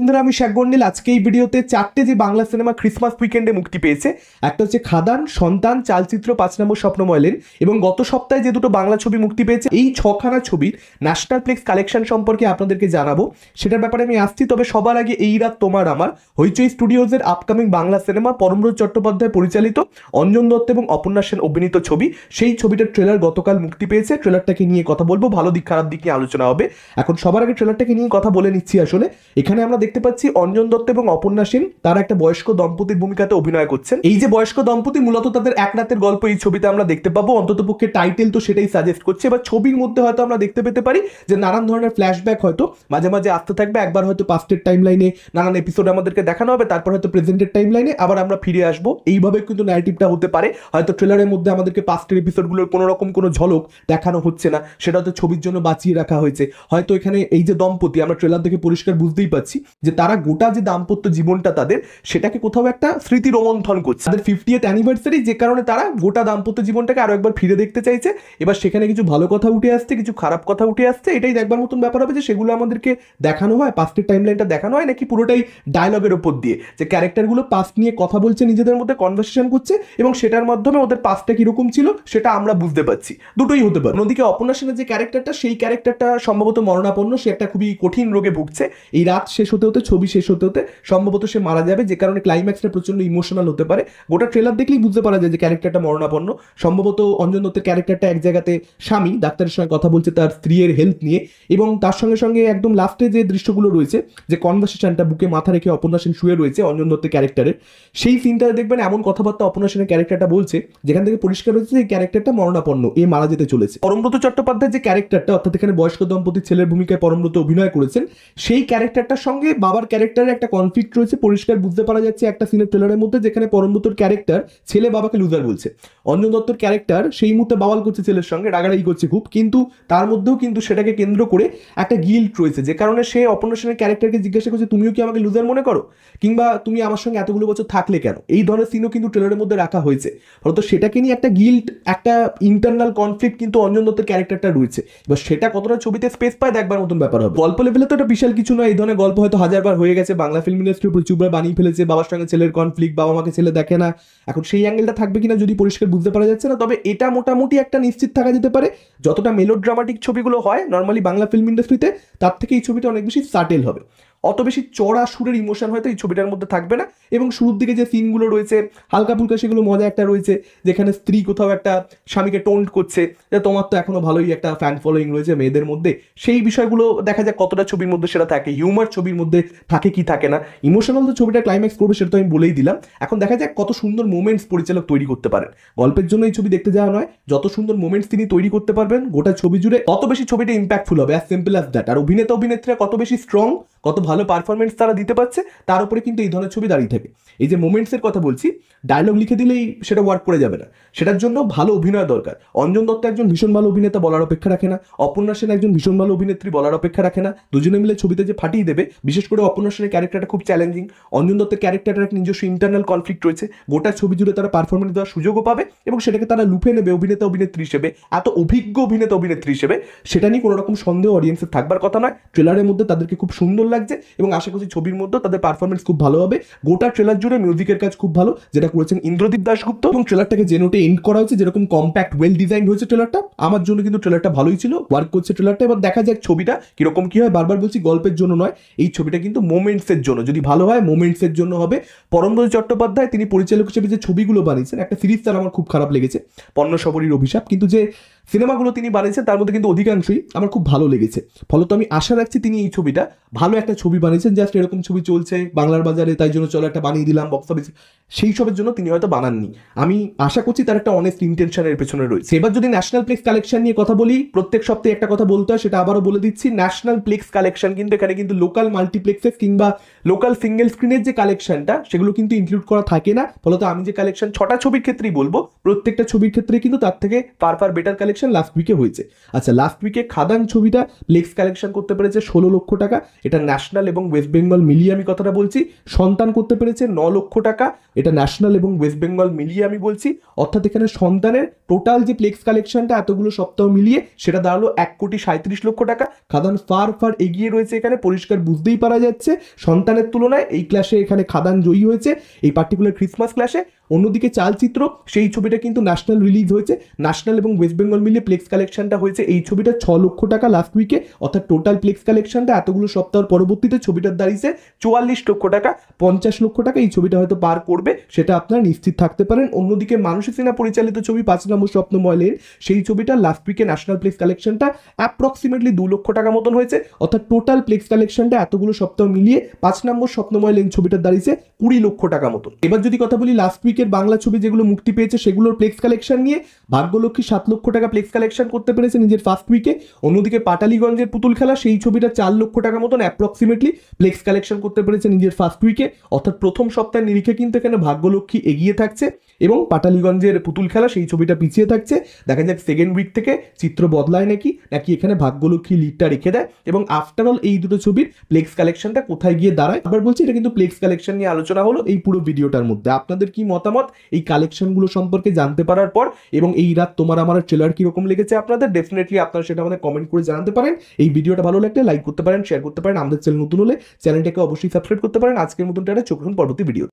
বন্ধুরা আমি শেখ গন্ডিল। আজকে এই ভিডিওতে চারটে যে বাংলা সিনেমা ক্রিসমাস উইকেন্ডে মুক্তি পেয়েছে, একটা হচ্ছে খাদান, সন্তান, চালচিত্র 5 নম্বর স্বপ্নময় লেন, এবং গত সপ্তাহে যে দুটো বাংলা ছবি মুক্তি পেয়েছে, এই ছখানা ছবির ন্যাশনাল প্লেক্স কালেকশন সম্পর্কে আপনাদেরকে জানাবো। সেটার ব্যাপারে আমি আসছি, তবে সবার আগে এই রাত তোমার আমার হইচই স্টুডিওজের আপকামিং বাংলা সিনেমা পরমব্রত চট্টোপাধ্যায় পরিচালিত, অঞ্জন দত্ত এবং অপর্ণা সেন অভিনীত ছবি, সেই ছবিটার ট্রেলার গতকাল মুক্তি পেয়েছে। ট্রেলারটাকে নিয়ে কথা বলবো, ভালো দিক খারাপ দিক নিয়ে আলোচনা হবে। এখন সবার আগে ট্রেলারটাকে নিয়ে কথা বলে নিচ্ছি। আসলে এখানে আমরা দেখতে পাচ্ছি অঞ্জন দত্ত এবং অপর্ণা সেন তারা একটা বয়স্ক দম্পতির ভূমিকাতে অভিনয় করছেন। এই যে বয়স্ক দম্পতি, মূলত তাদের এক রাতের গল্প এই ছবিতে আমরা দেখতে পাবো। অন্ততপক্ষে টাইটেল তো সেটাই সাজেস্ট করছে। এবার ছবির মধ্যে হয়তো আমরা দেখতে পেতে পারি যে নানান ধরনের ফ্ল্যাশব্যাক হয়তো মাঝে মাঝে আসতে থাকবে। একবার হয়তো পাস্টের টাইম লাইনে নানান এপিসোড আমাদেরকে দেখানো হবে, তারপর হয়তো প্রেজেন্টের টাইম লাইনে আবার আমরা ফিরে আসবো। এইভাবে কিন্তু ন্যারেটিভটা হতে পারে। হয়তো ট্রেলারের মধ্যে আমাদেরকে পাস্টের এপিসোডগুলোর কোনো রকম কোনো ঝলক দেখানো হচ্ছে না, সেটা হয়তো ছবির জন্য বাঁচিয়ে রাখা হয়েছে। হয়তো এখানে এই যে দম্পতি, আমরা ট্রেলার দেখে পরিষ্কার বুঝতেই পাচ্ছি যে তারা গোটা যে দাম্পত্য জীবনটা তাদের, সেটাকে কোথাও একটা স্মৃতি রোমন্থন করছে। তাদের 50th অ্যানিভার্সারি, যে কারণে তারা গোটা দাম্পত্য জীবনটাকে আরো একবার ফিরে দেখতে চাইছে। এবার সেখানে কিছু ভালো কথা উঠে আসছে, কিছু খারাপ কথা উঠে আসছে। এটাই দেখবার মতন ব্যাপার হবে যে সেগুলো আমাদেরকে দেখানো হয়, পাস্টের টাইমলাইনটা দেখানো হয়, নাকি পুরোটাই ডায়লগের ওপর দিয়ে যে ক্যারেক্টারগুলো পাস্ট নিয়ে কথা বলছে, নিজেদের মধ্যে কনভারসেশন করছে, এবং সেটার মাধ্যমে ওদের পাস্টটা কিরকম ছিল সেটা আমরা বুঝতে পারছি। দুটোই হতে পারে। অন্যদিকে অপর্ণা সেনের যে ক্যারেক্টারটা, সেই ক্যারেক্টারটা সম্ভবত মরণাপন্ন। সে একটা খুবই কঠিন রোগে ভুগছে। এই রাত শেষ হতে হতে, ছবি শেষ হতে হতে সম্ভবত সে মারা যাবে, যে কারণে ক্লাইম্যাক্সটা প্রচন্ড ইমোশনাল হতে পারে। গোটা ট্রেলার দেখলেই বুঝতে পারা যায় যে ক্যারেক্টারটা মরণাপন্ন। সম্ভবত অঞ্জন দত্তের ক্যারেক্টারটা এক জায়গাতে স্বামী ডাক্তারের সঙ্গে কথা বলছে তার স্ত্রীর হেলথ নিয়ে, এবং তার সঙ্গে সঙ্গে একদম লাস্টে যে দৃশ্যগুলো রয়েছে, যে কনভারসেশনটা, বুকে মাথা রেখে অপর্ণা সেন শুয়ে রয়েছে অঞ্জন দত্তের ক্যারেক্টারের, সেই সিনটা দেখবেন এমন কথাবার্তা অপর্ণা সেনের ক্যারেক্টারটা বলছে, যেখান থেকে পরিষ্কার হচ্ছে যে এই ক্যারেক্টারটা মরণাপন্ন, এ মারা যেতে চলেছে। পরমব্রত চট্টোপাধ্যায় যে ক্যারেক্টারটা, অর্থাৎ এখানে বয়স্ক দম্পতির ছেলের ভূমিকায় পরমব্রত অভিনয় করেছেন, সেই ক্যারেক্টারটার সঙ্গে বাবার ক্যারেক্টারের একটা কনফ্লিক্ট রয়েছে। পরিষ্কার বুঝতে পারা যাচ্ছে একটা সিনের ট্রেলারের মধ্যে, যেখানে পরমব্রতর ক্যারেক্টার ছেলে বাবাকে লুজার বলছে, অঞ্জন দত্তর ক্যারেক্টার সেই মুহূর্তে বাওয়াল করছে ছেলের সঙ্গে, রাগারাগি করছে খুব, কিন্তু তার মধ্যেও কিন্তু সেটাকে কেন্দ্র করে একটা গিল্ট রয়েছে, যে কারণে সে অপর্ণা সেনের ক্যারেক্টারকে জিজ্ঞাসা করছে, তুমিও কি আমাকে লুজার মনে করো, কিংবা তুমি আমার সঙ্গে এতগুলো বছর থাকলে কেন। এই ধরনের সিনও কিন্তু ট্রেলারের মধ্যে রাখা হয়েছে। ফলত সেটাকে নিয়ে একটা গিল্ট, একটা ইন্টারনাল কনফ্লিক্ট কিন্তু অঞ্জন দত্তের ক্যারেক্টারটা রয়েছে। এবার সেটা কতটা ছবিতে স্পেস পায় দেখবার মতন ব্যাপার হবে। গল্প লেভেলে তো এটা বিশাল কিছু নয়। এই ধরনের গল্প হয়তো হাজারবার হয়ে গেছে, বাংলা ফিল্ম ইন্ডাস্ট্রি প্রচুরবার বানিয়ে ফেলেছে। বাবার সঙ্গে ছেলের কনফ্লিক্ট, বাবা মাকে ছেলে দেখে না, এখন সেই অ্যাঙ্গেলটা থাকবে কিনা যদি পরিষ্কার বুঝতে পারা যাচ্ছে না। তবে এটা মোটামুটি একটা নিশ্চিত থাকা যেতে পারে, যতটা মেলোড্রামাটিক ছবিগুলো হয় নর্মালি বাংলা ফিল্ম ইন্ডাস্ট্রিতে, তার থেকে এই ছবিটা অনেক বেশি সাটেল হবে। অত বেশি চড়া সুরের ইমোশন হয়তো এই ছবিটার মধ্যে থাকবে না। এবং শুরুর দিকে যে সিনগুলো রয়েছে হালকা ফুলকা, সেগুলো মজা একটা রয়েছে, যেখানে স্ত্রী কোথাও একটা স্বামীকে টোন্ট করছে যে তোমার তো এখনো ভালোই একটা ফ্যান ফলোয়িং রয়েছে মেয়েদের মধ্যে। সেই বিষয়গুলো দেখা যায় কতটা ছবির মধ্যে সেটা থাকে, হিউমার ছবির মধ্যে থাকে কি থাকে না। ইমোশনাল তো ছবিটা ক্লাইম্যাক্স করবে, সেটা তো আমি বলেই দিলাম। এখন দেখা যায় কত সুন্দর মোমেন্টস পরিচালক তৈরি করতে পারেন। গল্পের জন্য এই ছবি দেখতে যাওয়া নয়, যত সুন্দর মোমেন্টস তিনি তৈরি করতে পারবেন গোটা ছবি জুড়ে, তত বেশি ছবিটা ইম্প্যাক্টফুল হবে। As simple as that. আর অভিনেতা অভিনেত্রীরা কত বেশি স্ট্রং, কত ভালো পারফরমেন্স তারা দিতে পারছে, তার উপরে কিন্তু এই ধরনের ছবি দাঁড়িয়ে থাকে। এই যে মোমেন্টসের কথা বলছি, ডায়লগ লিখে দিলেই সেটা ওয়ার্ক করে যাবে না, সেটার জন্য ভালো অভিনয় দরকার। অঞ্জন দত্ত একজন ভীষণ ভালো অভিনেতা বলার অপেক্ষা রাখে না, অপর্ণা সেন একজন ভীষণ ভালো অভিনেত্রী বলার অপেক্ষা রাখে না। দুজনে মিলে ছবিতে যে ফাটিয়ে দেবে, বিশেষ করে অপর্ণা সেনের ক্যারেক্টারটা খুব চ্যালেঞ্জিং, অঞ্জন দত্তের ক্যারেক্টারের এক নিজস্ব ইন্টারনাল কনফ্লিক্ট রয়েছে। গোটা ছবি জুড়ে তারা পারফরমেন্স দেওয়ার সুযোগও পাবে, এবং সেটাকে তারা লুফে নেবে অভিনেতা অভিনেত্রী হিসেবে, এত অভিজ্ঞ অভিনেতা অভিনেত্রী হিসেবে। সেটা নিয়ে কোনো রকম সন্দেহ অডিয়েন্সের থাকবার কথা নয়। ট্রেলারের মধ্যে তাদেরকে খুব সুন্দর লাগছে, এবং আশা করছি ছবির মধ্যে তাদের পারফরমেন্স খুব ভালো হবে। গোটা ট্রেলার জুড়ে মিউজিকের কাজ খুব ভালো, যেটা করেছেন ইন্দ্রদীপ দাশগুপ্ত, এবং ট্রেলারটাকে যে নোটে এন্ড করা হয়েছে, যেরকম কম্প্যাক্ট ওয়েল ডিজাইন হয়েছে ট্রেলারটা, আমার জন্য কিন্তু ট্রেলারটা ভালোই ছিল, ওয়ার্ক করছে ট্রেলারটা। এবার দেখা যাক ছবিটা কিরকম কি হয়। বারবার বলছি, গল্পের জন্য নয়, এই ছবিটা কিন্তু মোমেন্টসের জন্য। যদি ভালো হয় মোমেন্টসের জন্য হবে। পরমব্রত চট্টোপাধ্যায় তিনি পরিচালক হিসেবে যে ছবিগুলো বানিয়েছেন, একটা সিরিজ তার আমার খুব খারাপ লেগেছে, পণ্য সবরীর অভিশাপ, কিন্তু যে সিনেমাগুলো তিনি বানিয়েছেন তার মধ্যে কিন্তু অধিকাংশই আমার খুব ভালো লেগেছে। ফলত আমি আশা রাখছি তিনি এই ছবিটা ভালো একটা ছবি বানিয়েছেন। জাস্ট এরকম ছবি চলছে বাংলার বাজারে, তাই জন্য চলো একটা বানিয়ে দিলাম বক্স অফিসে, সেই সবের জন্য তিনি হয়তো বানাননি। আমি আশা করছি তার একটা অনেস্ট ইন্টেনশনের পেছনে রয়েছে। এবার যদি ন্যাশনাল প্লেক্স কালেকশন নিয়ে কথা বলি, প্রত্যেক সপ্তাহে একটা কথা বলতে হয়, সেটা আবারও বলে দিচ্ছি। ন্যাশনাল প্লেক্স কালেকশন কিন্তু এখানে কিন্তু লোকাল মাল্টিপ্লেক্সেস কিংবা লোকাল সিঙ্গেল স্ক্রিনের যে কালেকশনটা, সেগুলো কিন্তু ইনক্লুড করা থাকে না। ফলত আমি যে কালেকশন 6টা ছবির ক্ষেত্রেই বলবো, প্রত্যেকটা ছবির ক্ষেত্রে কিন্তু তার থেকে far better collection collection last উইকে হয়েছে। আচ্ছা, লাস্ট উইকে খাদান ছবিটা প্লেক্স কালেকশন করতে পেরেছে 16 লক্ষ টাকা, এটা ন্যাশনাল এবং ওয়েস্ট বেঙ্গল মিলিয়ে আমি কথাটা বলছি। সন্তান করতে পেরেছে 9 লক্ষ টাকা, এটা ন্যাশনাল এবং ওয়েস্ট বেঙ্গল মিলিয়ে আমি বলছি। অর্থাৎ এখানে সন্তানের টোটাল যে প্লেক্স কালেকশনটা এতগুলো সপ্তাহ মিলিয়ে সেটা দাঁড়ালো 1,37,00,000 টাকা। খাদান ফার এগিয়ে রয়েছে, এখানে পরিষ্কার বুঝতেই পারা যাচ্ছে সন্তানের তুলনায় এই ক্লাসে এখানে খাদান জয়ী হয়েছে এই পার্টিকুলার ক্রিসমাস ক্লাসে। অন্যদিকে চালচিত্র, সেই ছবিটা কিন্তু ন্যাশনাল রিলিজ হয়েছে, ন্যাশনাল এবং ওয়েস্ট বেঙ্গল মিলিয়ে প্লেক্স কালেকশনটা হয়েছে এই ছবিটা 6 লক্ষ টাকা লাস্ট উইকে। অর্থাৎ টোটাল প্লেক্স কালেকশনটা এতগুলো সপ্তাহের পরবর্তীতে ছবিটার দাঁড়িয়েছে 44 লক্ষ টাকা। 50 লক্ষ টাকা এই ছবিটা হয়তো পার করবে, সেটা আপনারা নিশ্চিত থাকতে পারেন। অন্যদিকে মানসী সিনহা পরিচালিত ছবি 5 নম্বর স্বপ্নময় লেন, সেই ছবিটা লাস্ট উইকে ন্যাশনাল প্লেক্স কালেকশনটা অ্যাপ্রক্সিমেটলি 2 লক্ষ টাকা মতন হয়েছে। অর্থাৎ টোটাল প্লেক্স কালেকশনটা এতগুলো সপ্তাহ মিলিয়ে 5 নম্বর স্বপ্নময় লেন ছবিটার দাঁড়িয়েছে 20 লক্ষ টাকা মতন। এবার যদি কথা বলি লাস্ট উইকের বাংলা ছবি যেগুলো মুক্তি পেয়েছে সেগুলোর প্লেক্স কালেকশন নিয়ে, ভাগ্যলক্ষ্মী 7 লক্ষ টাকা প্লেক্স কালেকশন করতে পেরেছে নিজের ফার্স্ট উইকে। অন্যদিকে পাটালিগঞ্জের পুতুল খেলা, সেই ছবিটা 4 লক্ষ টাকা মতন অ্যাপ্রক্সিমেটলি প্লেক্স কালেকশন করতে পেরেছে নিজের ফার্স্ট উইকে। অর্থাৎ প্রথম সপ্তাহের নিরিখে কিন্তু এখানে ভাগ্যলক্ষ্মী এগিয়ে থাকছে এবং পাটালিগঞ্জের পুতুল খেলা সেই ছবিটা পিছিয়ে থাকছে। দেখা যাক সেকেন্ড উইক থেকে চিত্র বদলায় নাকি এখানে ভাগ্যলক্ষ্মী লিডটা রেখে দেয়। এবং আফটার অল এই দুটো ছবির প্লেক্স কালেকশনটা কোথায় গিয়ে দাঁড়ায়, আবার বলছি এটা কিন্তু প্লেক্স কালেকশন নিয়ে আলোচনা হলো এই পুরো ভিডিওটার মধ্যে। আপনাদের কি মতামত এই কালেকশনগুলো সম্পর্কে জানতে পারার পর, এবং এই রাত তোমার আমার ট্রেলার কিরকম লেগেছে আপনাদের, ডেফিনেটলি আপনারা সেটা আমাদের কমেন্ট করে জানাতে পারেন। এই ভিডিওটা ভালো লাগলে লাইক করতে পারেন, শেয়ার করতে পারেন। আমাদের চ্যানেল নতুন হলে চ্যানেলটাকে অবশ্যই সাবস্ক্রাইব করতে পারেন। আজকের মতন টাটা, চোখ রাখুন পরবর্তী ভিডিও।